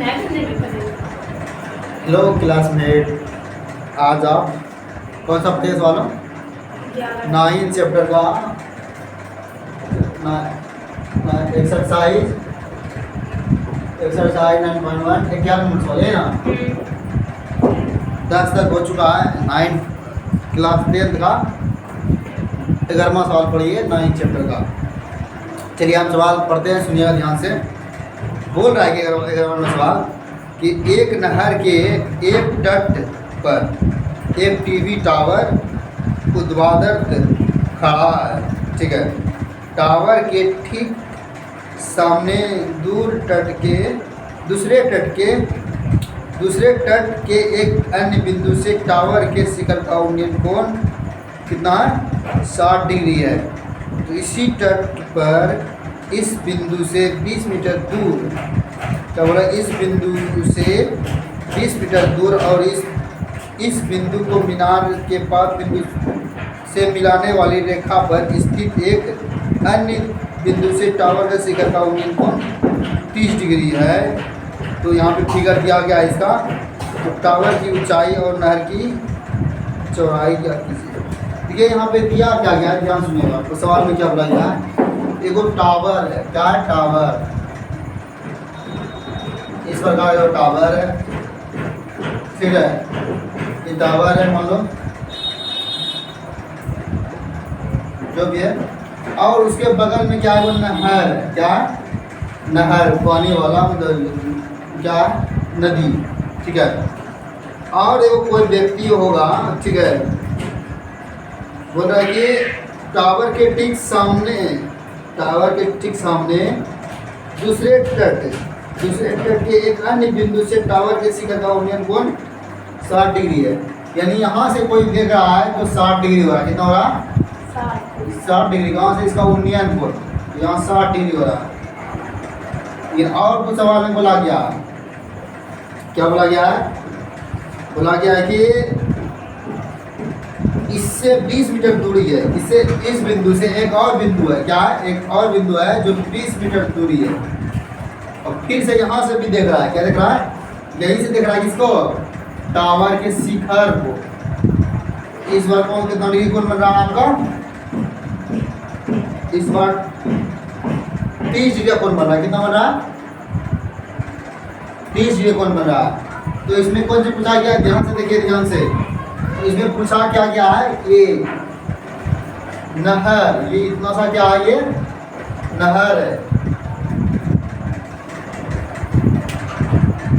Hello classmate, आज आप कौन सा पेज वालों 9 चैप्टर का एक्सरसाइज 9.1 11 मिनट वाले ना 10 तक हो चुका है। 9 क्लास 10 का 11वां सवाल पढ़िए 9 चैप्टर का। चलिए हम सवाल पढ़ते हैं, सुनिएगा ध्यान से। बोल रहा है कि 11वां सवाल कि एक नहर के एक तट पर एक टीवी टावर ऊर्ध्वाधर खड़ा है, ठीक है। टावर के ठीक सामने दूसरे तट के एक अन्य बिंदु से टावर के शिखर का उन्नयन कोण कितना है? 60 डिग्री है। तो इसी तट पर इस बिंदु से 20 मीटर दूर, क्या बोला, इस बिंदु से 20 मीटर दूर और इस बिंदु को मीनार के पास बिंदु से मिलाने वाली रेखा पर स्थित एक अन्य बिंदु से टावर का शिखर का उन्नयन कोण 30 डिग्री है। तो यहाँ पे फिगर दिया गया है इसका। तो टावर की ऊंचाई और नहर की चौड़ाई क्या कीजिए। देखिए यहाँ पे दिया क्या गया है, ध्यान सुनिएगा। तो सवाल में क्या बोला गया है, एक टावर है। क्या है? टावर। इस प्रकार का टावर है, ठीक है। ये टावर है, मान लो जो भी है। और उसके बगल में क्या है? वो नहर है। क्या? नहर, पानी वाला, मतलब क्या? नदी, ठीक है। और वो कोई व्यक्ति होगा, ठीक है। बोल रहा है कि टावर के ठीक सामने दूसरे तट के एक अन्य बिंदु से टावर के शिखर का उन्नयन कोण 60 डिग्री है। यानी यहाँ से कोई देख रहा है तो 60 डिग्री हो रहा है। कितना हो रहा है? 60 डिग्री। कहाँ से? इसका उन्नयन कोण यहाँ 60 डिग्री हो रहा है। ये और कुछ सवाल में बोला गया, क्या बोला गया है? बोला गया है कि इससे 20 मीटर दूरी है। इससे, इस बिंदु से एक और बिंदु है। क्या? एक और बिंदु है जो 20 मीटर दूरी है। और फिर से यहाँ से भी देख रहा है। क्या देख रहा है? यहीं से देख रहा है किसको? टावर के शिखर को। इस बार कौन कितना डिग्री कोण बन रहा है आपका? इस बार 30 डिग्री कोण बन रहा है। कितना बन रहा है? 30 डिग्री कोण बन रहा है। तो इसमें कौन से पूछा गया? ध्यान से देखिए, ध्यान से। इसमें पूछा क्या गया है? ये नहर, ये इतना सा क्या है? ये नहर है।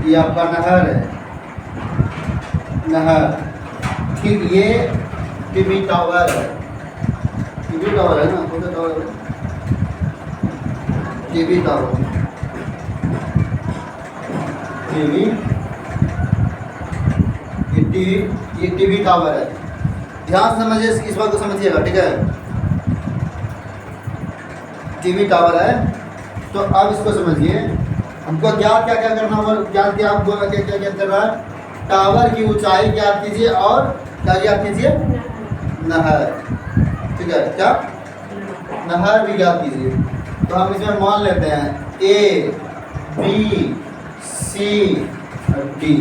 ये आपका नहर है, नहर। ठीक, ये टीवी टावर है। टीवी टावर है ना? कौन सा टावर है? TV tower. ये टीवी टावर है। ध्यान से समझिए, इस बात को समझिएगा, ठीक है। टीवी टावर है। तो अब इसको समझिए, हमको ज्ञात क्या करना होगा? ज्ञात क्या आपको क्या कर रहा है? टावर की ऊंचाई ज्ञात कीजिए और क्या ज्ञात कीजिए? नहर, ठीक है। क्या? नहर भी ज्ञात कीजिए। तो हम इसमें मान लेते हैं ए, बी, सी और डी,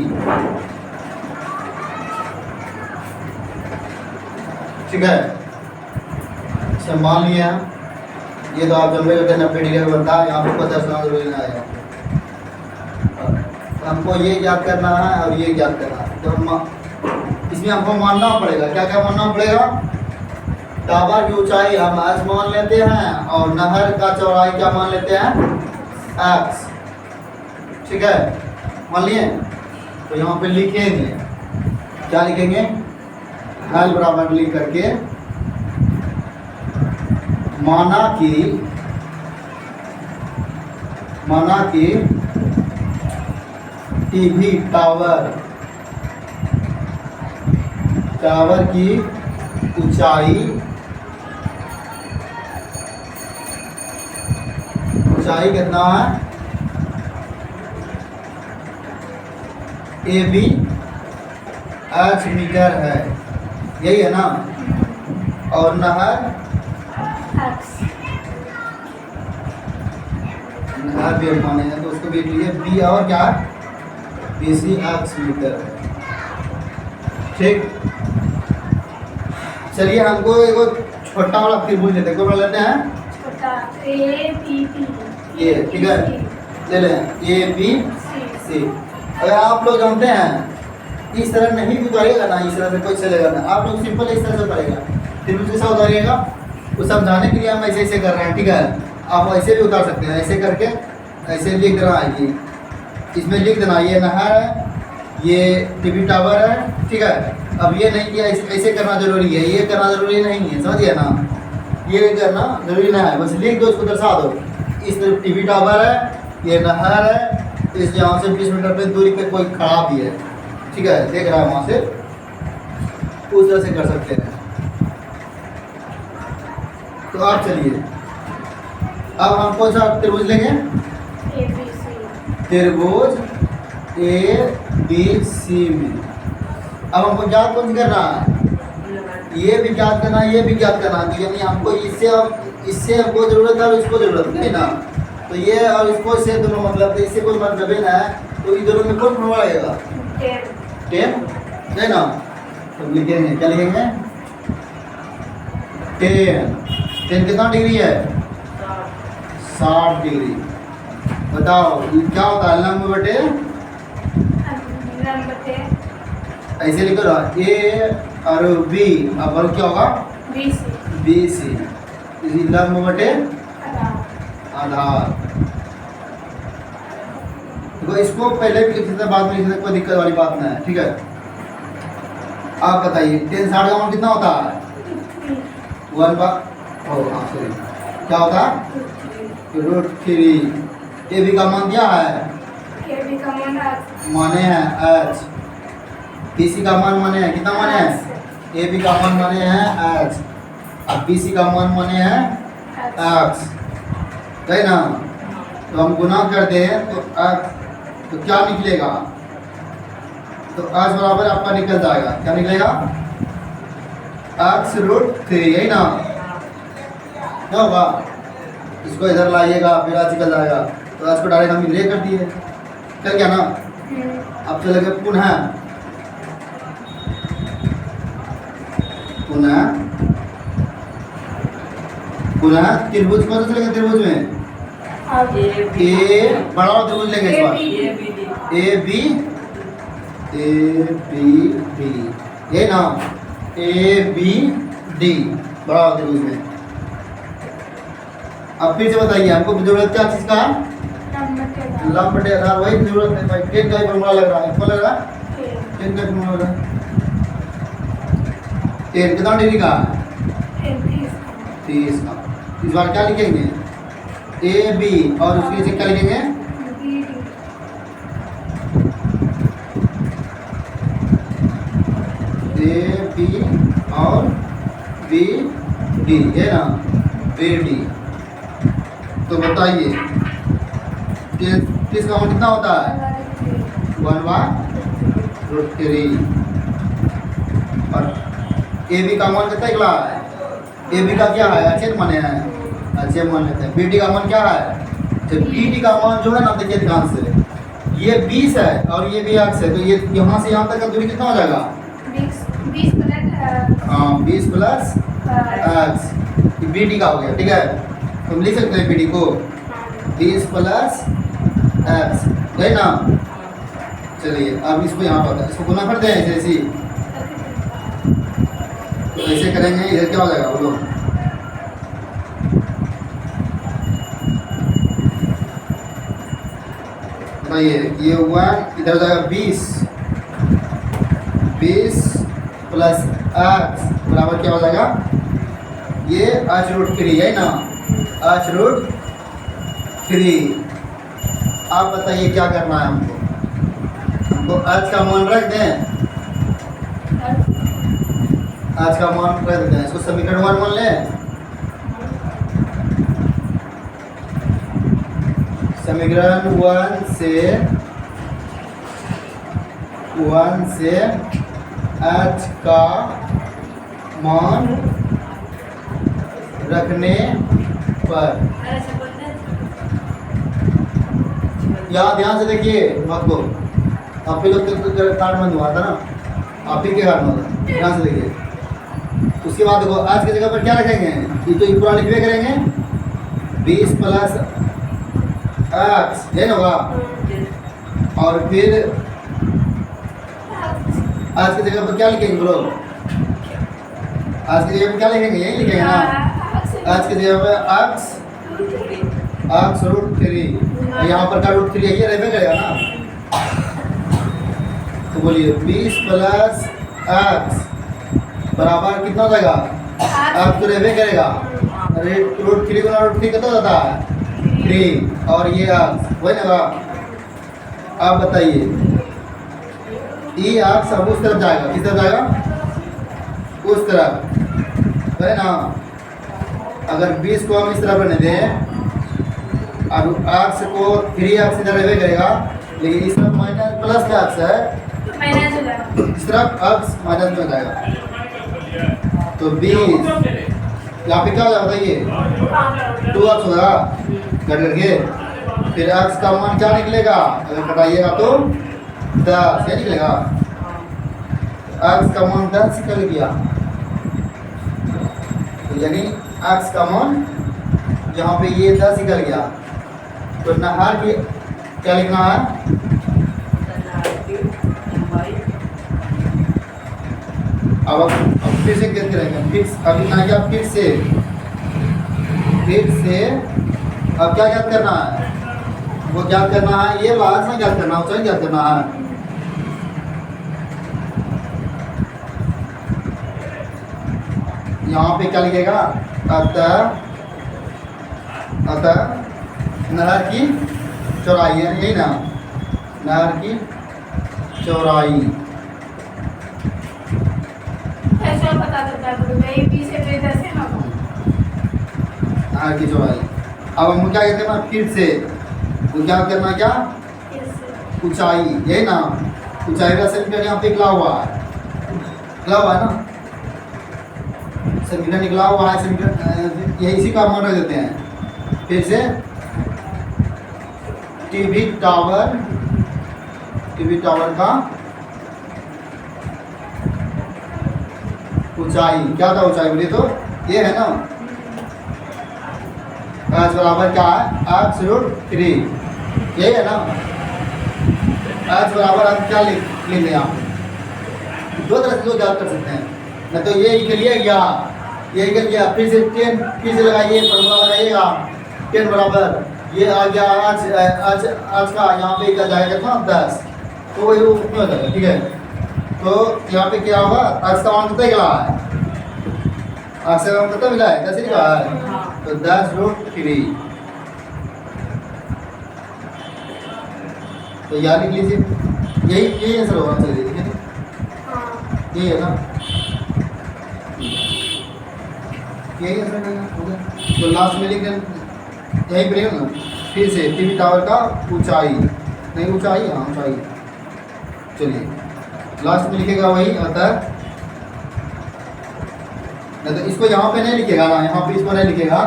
ठीक है। इसे मान लिया। ये तो आप जब करते हैं 90 डिग्री का बनता है। यहाँ पर 50 जरूरी ना आएगा। हमको ये ज्ञात करना है और ये ज्ञात करना है। तो इसमें हमको मानना पड़ेगा, क्या क्या मानना पड़ेगा? टावर की ऊंचाई हम h मान लेते हैं और नहर का चौड़ाई क्या मान लेते हैं? x, ठीक है। मान लिए। तो यहाँ पे लिखेंगे, क्या लिखेंगे? l बराबर लिख करके माना कि टीवी टावर की ऊंचाई कितना है? ए बी h मीटर है, यही है ना। और नहर नहर भी माने हैं, तो उसको भी लिए बी और क्या? BC अक्ष मीटर है। ठीक, चलिए हमको एक छोटा वाला त्रिभुज लेते हैं, कौन लेते हैं? छोटा ABB, ये ठीक है, ले लें ABC। अगर आप लोग जानते हैं इस तरह नहीं भी उतारिएगा ना, इस तरह से कोई चलेगा ना, आप लोग सिंपल इस तरह से उतारिएगा, त्रिभुज जैसा उतारिएगा। वो समझाने के लिए हम ऐसे ऐसे कर रहे हैं, ठीक है। आप ऐसे भी उतार सकते हैं, ऐसे करके ऐसे लिख देना है कि इसमें लिख देना ये नहर है, ये टीवी टावर है, ठीक है। अब ये नहीं किया, ऐसे करना जरूरी है, ये करना जरूरी नहीं है, समझ गया ना, ये करना जरूरी ना है, बस लिख दो, उसको दर्शा दो। इस तरफ टीवी टावर है, ये नहर है, इस यहाँ से 20 मीटर पे दूरी पे कोई खड़ा भी है, ठीक है, देख रहा है वहाँ से, उस तरह से कर सकते हैं। तो आप चलिए, अब हम कौन सा त्रिभुज लेंगे? त्रिभुज ABC में अब हमको ज्ञात कौन सी करना है? ये भी ज्ञात करना है, ये भी ज्ञात करना है। तो यानी हमको इससे हमको जरूरत है और इसको जरूरत नहीं ना, तो ये और इसको से दोनों मतलब, तो इससे कोई मतलब ही ना है, तो इन दोनों में कौन फॉर्मूला आएगा? 10 है ना। तो लिखेंगे, क्या लिखेंगे? 10 कितना डिग्री है? 60 डिग्री। बताओ क्या होता है? लंब बटे ऐसे लिखो ना, A और B, अब क्या होगा? BC। लंब बटे आधार। तो इसको पहले भी लिख सकते, बाद में लिख सकते, कोई दिक्कत वाली बात नहीं है, ठीक है। आप बताइए 10 60 का मान कितना होता है? 1/, क्या होता है? √3। AB का मान क्या है? AB का मान माने हैं H। BC का मान माने हैं, कितना माने हैं? AB का मान माने हैं H, अब BC का मान माने हैं X, है ना। तो हम गुना करते हैं तो तो क्या निकलेगा? तो H बराबर आपका निकल जाएगा, क्या निकलेगा? X√3, है ना। क्या होगा? इसको इधर लाइएगा, फिर H निकल जाएगा, तो H को डायरेक्ट हम ले कर दिए, चल गया ना। अब चलेगा पुनः त्रिभुज कौन सा चलेगा? त्रिभुज में बड़ा त्रिभुज लेंगे इस बार, ABD, ये ना, ABD बड़ा त्रिभुज में। अब फिर से बताइए हमको जरूरत क्या चीज का? लंब बटे आधार, वही जरूरत है भाई। 10 का फॉर्मूला लग रहा है, कौन लग रहा है? 10 का फॉर्मूला लग रहा है। 10 कितना डिग्री का? 30 का। इस बार क्या लिखेंगे? AB और उसके नीचे क्या लिखेंगे? AB और BD, है ना, BD। तो बताइए 30 का मान कितना होता है? 1/√3। और AB का मान कितना निकला है? AB का क्या है? HH माने हैं, HH मान लेते हैं। BD का मान क्या है? तो BD का मान जो है ना, देखिए ध्यान से, ये 20 है और ये भी X है, तो ये यहाँ से यहाँ तक का दूरी कितना हो जाएगा? 20 प्लस X, BD का हो गया, ठीक है। तो हम लिख सकते हैं BD को 20 प्लस X, है ना। चलिए अब इसको यहाँ पर इसको गुना करते हैं, ऐसे ऐसे तो ऐसे करेंगे, इधर क्या हो जाएगा बोलो? बताइए, ये हुआ इधर जाएगा 20 प्लस X बराबर क्या हो जाएगा? ये H√3, है ना, H√3। आप बताइए क्या करना है हमको? हमको H का मान रख दें, H का मान रख दें, इसको समीकरण 1 मान लें। समीकरण 1 से H का मान रखने पर, यहाँ ध्यान से देखिए बात को, आप ही लोग के कार्ड में हुआ था ना, आप ही के कार्ड में होता, यहाँ से देखिए। उसके बाद देखो आज की जगह पर क्या रखेंगे, ये तो पूरा लिखवे करेंगे 20 प्लस x ये ना होगा, और फिर आज की जगह पर क्या लिखेंगे बोलो, आज की जगह पर क्या लिखेंगे, यही लिखेंगे ना। आज की जगह पर x √3, यहाँ पर का √3 ये रहने करेगा ना। तो बोलिए 20 प्लस x बराबर कितना हो जाएगा, x तो रहने करेगा, √3 गुना √3 कितना होता है 3, और ये x वही ना। आप बताइए ये x अब उस तरफ जाएगा, किस तरफ जाएगा, उस तरफ है ना। अगर 20 को हम इस तरफ रहने दें, अब x को 3x इधर रहने करेगा, लेकिन इस तरफ माइनस प्लस का x है, इस तरफ x माइनस में हो जाएगा। तो 20 यहाँ पे क्या हो जाएगा बताइए, 2x होगा कट करके, फिर x का मान क्या निकलेगा, अगर कटाइएगा तो 10 क्या निकलेगा, x का मान 10 निकल गया। तो यानी x का मान यहाँ पे ये 10 निकल गया। तो नहर की क्या लिखना है, अब फिर से कैसे करेंगे, फिर अभी ना क्या फिर से अब क्या याद करना है, वो याद करना है, ये बात नहीं याद करना, ऊंचाई याद करना है। यहाँ पे क्या लिखेगा, अतः नहर की चौड़ाई है, यही ना, नहर की चौड़ाई, ऐसा पता चलता है भाई 20 से 10 है ना। नहर की चौड़ाई। अब हम क्या कहते हैं, फिर से वो क्या करना, क्या ऊंचाई, यही ना, ऊंचाई का समीकरण यहाँ पे निकला हुआ है, ना समीकरण निकला हुआ है, समीकरण यही इसी का मान रख देते हैं। फिर से टीवी टावर का ऊंचाई क्या था, ऊंचाई बोलिए तो ये है ना, x बराबर क्या है, x √3 यही है ना। x बराबर हम क्या लिख लेंगे, आप दो तरह से याद कर सकते हैं, न तो ये निकल गया, ये निकल गया, फिर से 10 फिर से लगाइए, फॉर्मूला लगाइएगा 10 बराबर ये आ गया आज का, यहाँ पे क्या जाएगा ना 10, तो वही उसमें हो जाएगा, ठीक है। तो यहाँ पे क्या होगा, आज का मान कितना मिला है, आज का मान कितना मिला है, 10 लिखा है, तो 10√3, तो याद लिख लीजिए, यही आंसर होगा, चलिए ठीक है, यही है ना, यही आंसर होगा। तो लास्ट में लिख यही पर ना, फिर से टीवी टावर का ऊंचाई, नहीं ऊंचाई, हाँ ऊंचाई, चलिए लास्ट में लिखेगा वही, अतः नहीं तो इसको यहाँ पे नहीं लिखेगा ना, यहाँ पे इसको नहीं लिखेगा,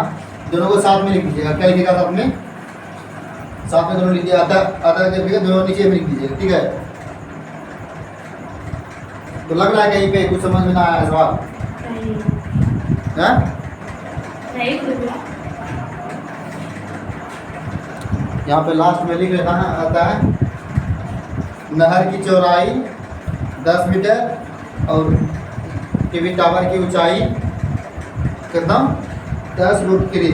दोनों को साथ में लिख लीजिएगा, क्या लिखेगा साथ में, दोनों लिखिए, अतः जब लिखे दोनों नीचे में लिख लीजिएगा, ठीक है। तो लग रहा है कहीं पे कुछ समझ में ना आया सवाल, नहीं यहाँ पे लास्ट में लिख लेना है, आता है नहर की चौड़ाई 10 मीटर और टीवी टावर की ऊंचाई कितना, 10√3।